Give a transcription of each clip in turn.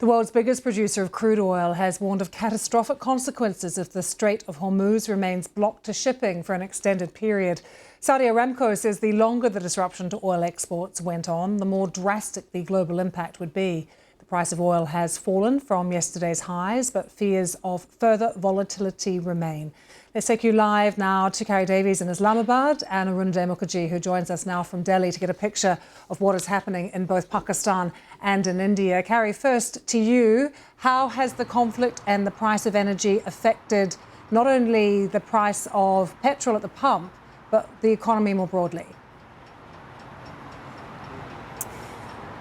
The world's biggest producer of crude oil has warned of catastrophic consequences if the Strait of Hormuz remains blocked to shipping for an extended period. Saudi Aramco says the longer the disruption to oil exports went on, the more drastic the global impact would be. The price of oil has fallen from yesterday's highs, but fears of further volatility remain. Let's take you live now to Carrie Davies in Islamabad and Arunjay Mukherjee, who joins us now from Delhi to get a picture of what is happening in both Pakistan and in India. Carrie, first to you, how has the conflict and the price of energy affected not only the price of petrol at the pump, but the economy more broadly?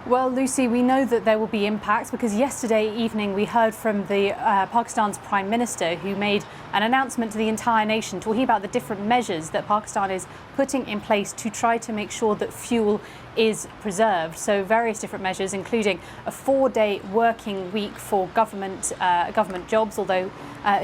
Well, Lucy, we know that there will be impacts because yesterday evening we heard from the Pakistan's Prime Minister, who made an announcement to the entire nation talking about the different measures that Pakistan is putting in place to try to make sure that fuel is preserved. So various different measures, including a 4-day working week for government jobs, although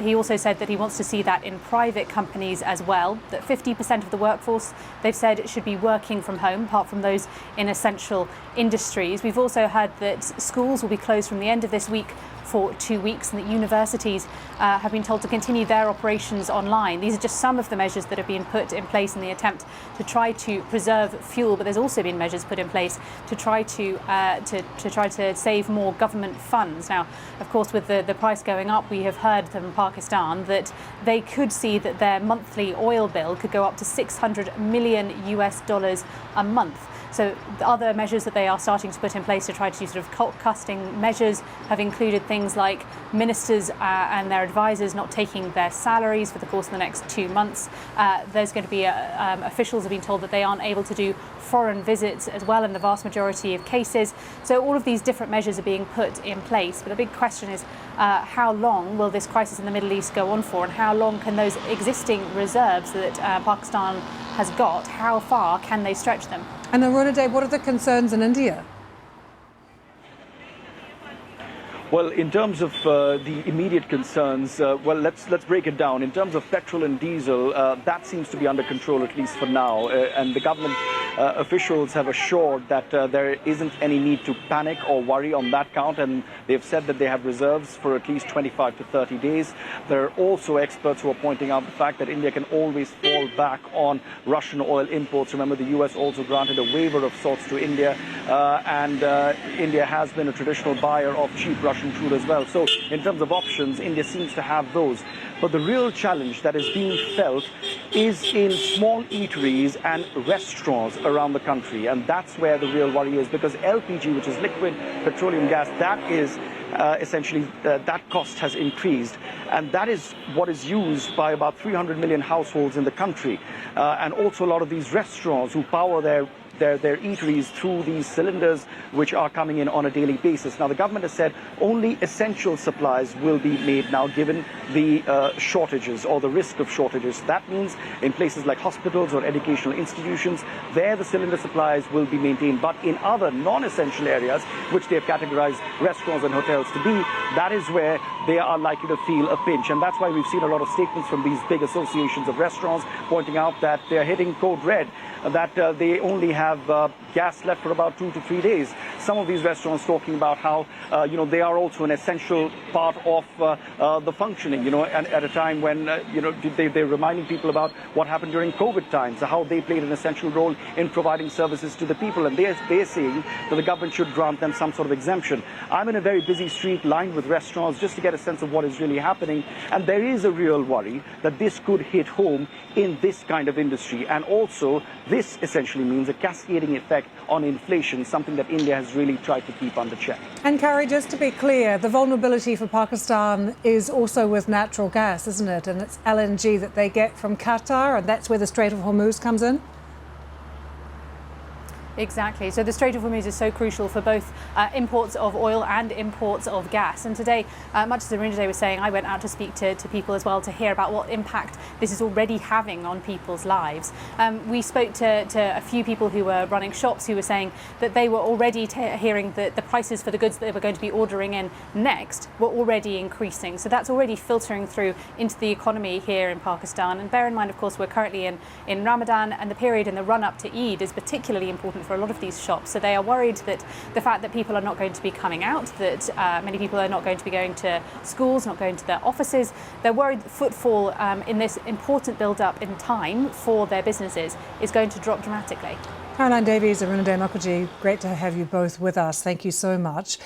he also said that he wants to see that in private companies as well, that 50% of the workforce, they've said, it should be working from home, apart from those in essential industries. We've also heard that schools will be closed from the end of this week for 2 weeks, and that universities have been told to continue their operations online. These are just some of the measures that have been put in place in the attempt to try to preserve fuel, but there's also been measures put in place to try to save more government funds. Now, of course, with the price going up, we have heard from Pakistan that they could see that their monthly oil bill could go up to $600 million a month. So the other measures that they are starting to put in place to try to sort of cost-cutting measures have included things like ministers and their advisors not taking their salaries for the course of the next 2 months. There's going to be officials have been told that they aren't able to do foreign visits as well in the vast majority of cases. So all of these different measures are being put in place. But the big question is how long will this crisis in the Middle East go on for, and how long can those existing reserves that Pakistan has got, how far can they stretch them? And Arunjay, what are the concerns in India? Well, in terms of the immediate concerns, well, let's break it down. In terms of petrol and diesel, that seems to be under control, at least for now. And the government officials have assured that there isn't any need to panic or worry on that count. And they've said that they have reserves for at least 25 to 30 days. There are also experts who are pointing out the fact that India can always fall back on Russian oil imports. Remember, the US also granted a waiver of sorts to India. And India has been a traditional buyer of cheap Russian crude as well. So in terms of options, India seems to have those. But the real challenge that is being felt is in small eateries and restaurants around the country. And that's where the real worry is, because LPG, which is liquid petroleum gas, that is essentially that cost has increased. And that is what is used by about 300 million households in the country. And also a lot of these restaurants who power their eateries through these cylinders which are coming in on a daily basis. Now, the government has said only essential supplies will be made now, given the shortages or the risk of shortages. That means in places like hospitals or educational institutions, there the cylinder supplies will be maintained. But in other non-essential areas, which they have categorized restaurants and hotels to be, that is where they are likely to feel a pinch. And that's why we've seen a lot of statements from these big associations of restaurants pointing out that they're hitting code red, that they only have gas left for about 2 to 3 days. Some of these restaurants talking about how, they are also an essential part of the functioning, and at a time when, they're reminding people about what happened during COVID times, how they played an essential role in providing services to the people. And they're saying that the government should grant them some sort of exemption. I'm in a very busy street lined with restaurants just to get a sense of what is really happening. And there is a real worry that this could hit home in this kind of industry. And also, this essentially means a cascading effect on inflation, something that India has really tried to keep under check. And Carrie, just to be clear, the vulnerability for Pakistan is also with natural gas, isn't it? And it's LNG that they get from Qatar, and that's where the Strait of Hormuz comes in? Exactly. So the Strait of Hormuz is so crucial for both imports of oil and imports of gas. And today, much as Arunjay was saying, I went out to speak to people as well to hear about what impact this is already having on people's lives. We spoke to a few people who were running shops who were saying that they were already hearing that the prices for the goods that they were going to be ordering in next were already increasing. So that's already filtering through into the economy here in Pakistan. And bear in mind, of course, we're currently in Ramadan, and the period in the run-up to Eid is particularly important important for a lot of these shops. So they are worried that the fact that people are not going to be coming out, that many people are not going to be going to schools, not going to their offices, they're worried that footfall in this important build-up in time for their businesses is going to drop dramatically. Caroline Davies, Aruna Mukherjee, great to have you both with us. Thank you so much.